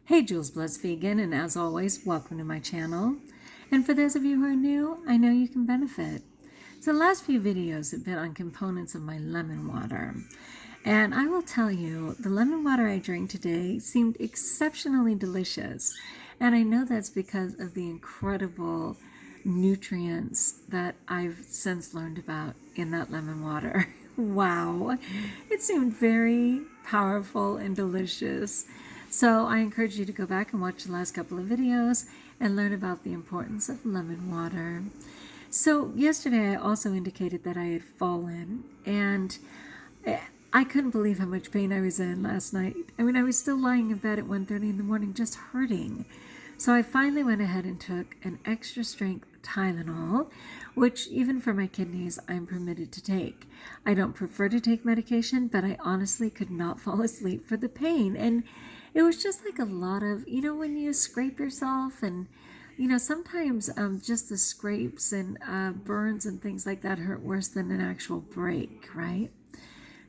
Hey, JulesBlessedVegan, and as always, welcome to my channel. And for those of you who are new, I know you can benefit. So the last few videos have been on components of my lemon water. And I will tell you, the lemon water I drank today seemed exceptionally delicious. And I know that's because of the incredible nutrients that I've since learned about in that lemon water. Wow, it seemed very powerful and delicious. So I encourage you to go back and watch the last couple of videos and learn about the importance of lemon water. So yesterday I also indicated that I had fallen, and I couldn't believe how much pain I was in last night. I mean, I was still lying in bed at 1:30 in the morning just hurting. So I finally went ahead and took an extra strength Tylenol, which even for my kidneys, I'm permitted to take. I don't prefer to take medication, but I honestly could not fall asleep for the pain. And it was just like a lot of, when you scrape yourself and, sometimes just the scrapes and burns and things like that hurt worse than an actual break, right?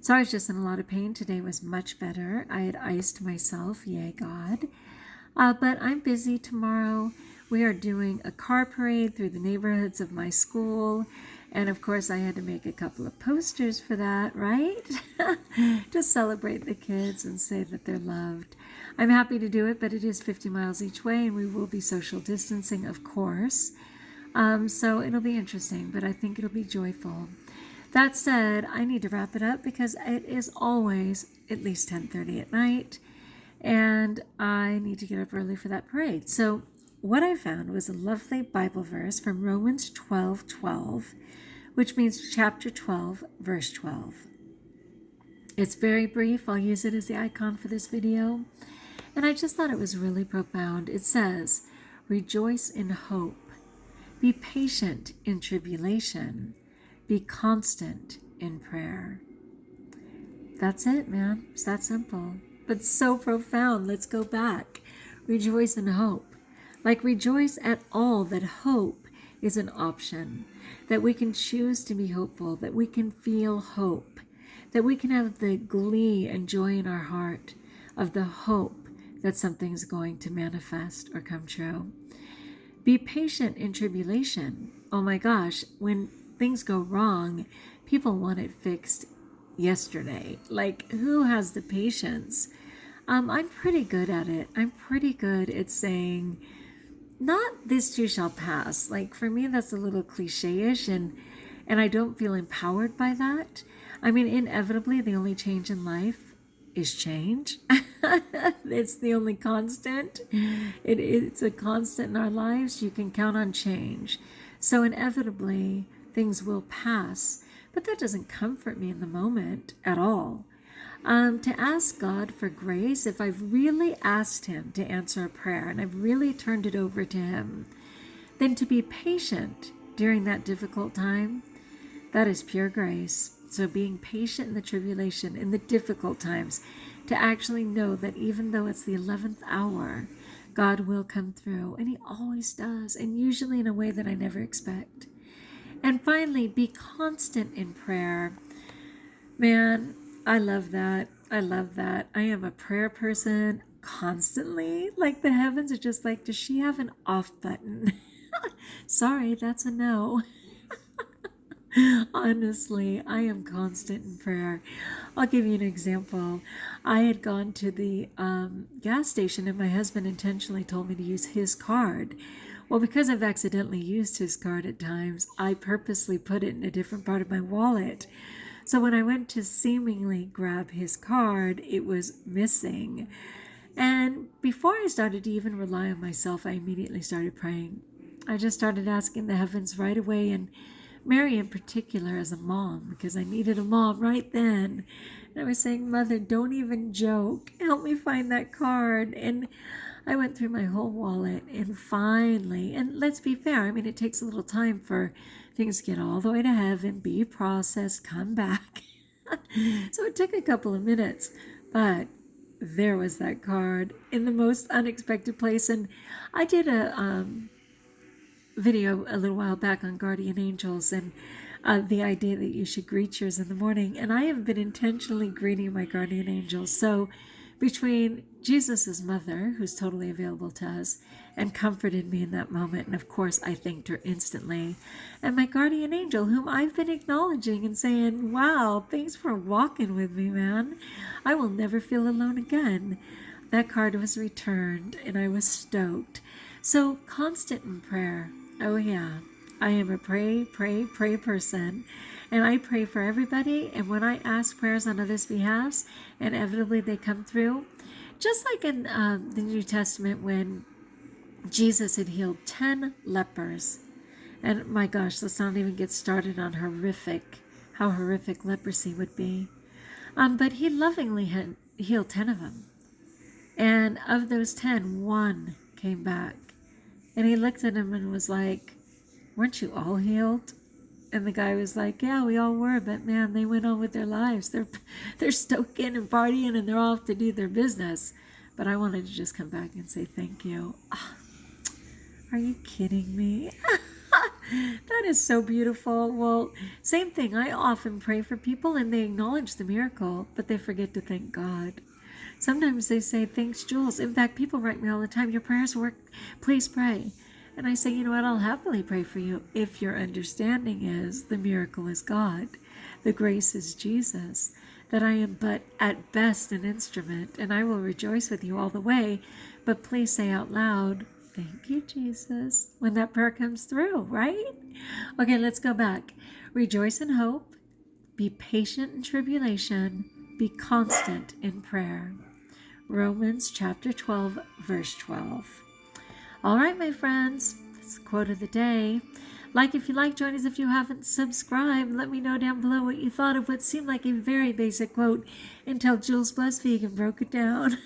So I was just in a lot of pain. Today was much better. I had iced myself, yay God. But I'm busy tomorrow. We are doing a car parade through the neighborhoods of my school. And of course, I had to make a couple of posters for that, right? To celebrate the kids and say that they're loved. I'm happy to do it, but it is 50 miles each way, and we will be social distancing, of course. So it'll be interesting, but I think it'll be joyful. That said, I need to wrap it up because it is always at least 10:30 at night, and I need to get up early for that parade. So what I found was a lovely Bible verse from Romans 12:12, which means chapter 12, verse 12. It's very brief. I'll use it as the icon for this video. And I just thought it was really profound. It says, "Rejoice in hope. Be patient in tribulation. Be constant in prayer." That's it, man. It's that simple. But so profound. Let's go back. Rejoice in hope. Like rejoice at all that hope is an option, that we can choose to be hopeful, that we can feel hope, that we can have the glee and joy in our heart of the hope that something's going to manifest or come true. Be patient in tribulation. Oh my gosh, when things go wrong, people want it fixed yesterday. Like, who has the patience? I'm pretty good at it. I'm pretty good at saying, not this too shall pass. Like, for me, that's a little cliche-ish, and I don't feel empowered by that. I mean, inevitably, the only change in life is change. It's the only constant. It's a constant in our lives. You can count on change. So inevitably, things will pass. But that doesn't comfort me in the moment at all. To ask God for grace, if I've really asked Him to answer a prayer and I've really turned it over to Him, then to be patient during that difficult time, that is pure grace. So being patient in the tribulation, in the difficult times, to actually know that even though it's the 11th hour, God will come through, and He always does, and usually in a way that I never expect. And finally, be constant in prayer. Man, I love that. I love that. I am a prayer person constantly. Like, the heavens are just like, does she have an off button? Sorry, that's a no. Honestly, I am constant in prayer. I'll give you an example. I had gone to the gas station, and my husband intentionally told me to use his card. Well, because I've accidentally used his card at times, I purposely put it in a different part of my wallet. So when I went to seemingly grab his card, it was missing. And before I started to even rely on myself, I immediately started praying. I just started asking the heavens right away, and Mary in particular as a mom, because I needed a mom right then. And I was saying, Mother, don't even joke. Help me find that card. And I went through my whole wallet, and finally, and let's be fair, I mean, it takes a little time for things to get all the way to heaven, be processed, come back. So it took a couple of minutes, but there was that card in the most unexpected place. And I did a video a little while back on guardian angels and the idea that you should greet yours in the morning. And I have been intentionally greeting my guardian angels. So between Jesus' mother, who's totally available to us, and comforted me in that moment. And of course, I thanked her instantly. And my guardian angel, whom I've been acknowledging and saying, wow, thanks for walking with me, man. I will never feel alone again. That card was returned, and I was stoked. So constant in prayer. Oh, yeah. I am a pray person. And I pray for everybody. And when I ask prayers on others' behalves, inevitably they come through. Just like in the New Testament when Jesus had healed 10 lepers. And my gosh, let's not even get started on how horrific leprosy would be. But he lovingly had healed 10 of them. And of those 10, one came back. And he looked at him and was like, weren't you all healed? And the guy was like, yeah, we all were, but man, they went on with their lives. They're stoking and partying and they're off to do their business. But I wanted to just come back and say thank you. Oh, are you kidding me? That is so beautiful. Well, same thing. I often pray for people and they acknowledge the miracle, but they forget to thank God. Sometimes they say, thanks, Jules. In fact, people write me all the time, your prayers work. Please pray. And I say, you know what, I'll happily pray for you if your understanding is the miracle is God, the grace is Jesus, that I am but at best an instrument, and I will rejoice with you all the way. But please say out loud, thank you, Jesus, when that prayer comes through, right? Okay, let's go back. Rejoice in hope, be patient in tribulation, be constant in prayer. Romans chapter 12, verse 12. All right, my friends, that's the quote of the day. Like if you like, join us if you haven't subscribed. Let me know down below what you thought of what seemed like a very basic quote until Jules Blessed Vegan broke it down.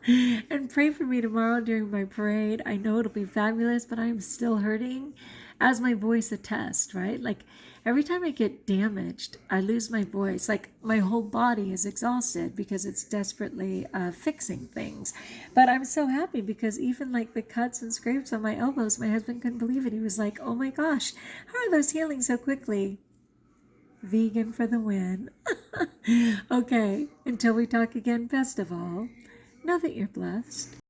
And pray for me tomorrow during my parade. I know it'll be fabulous, but I am still hurting, as my voice attests, right? Like every time I get damaged, I lose my voice. Like my whole body is exhausted because it's desperately fixing things. But I'm so happy because even like the cuts and scrapes on my elbows, my husband couldn't believe it. He was like, oh my gosh, how are those healing so quickly? Vegan for the win. Okay, until we talk again, best of all, know that you're blessed.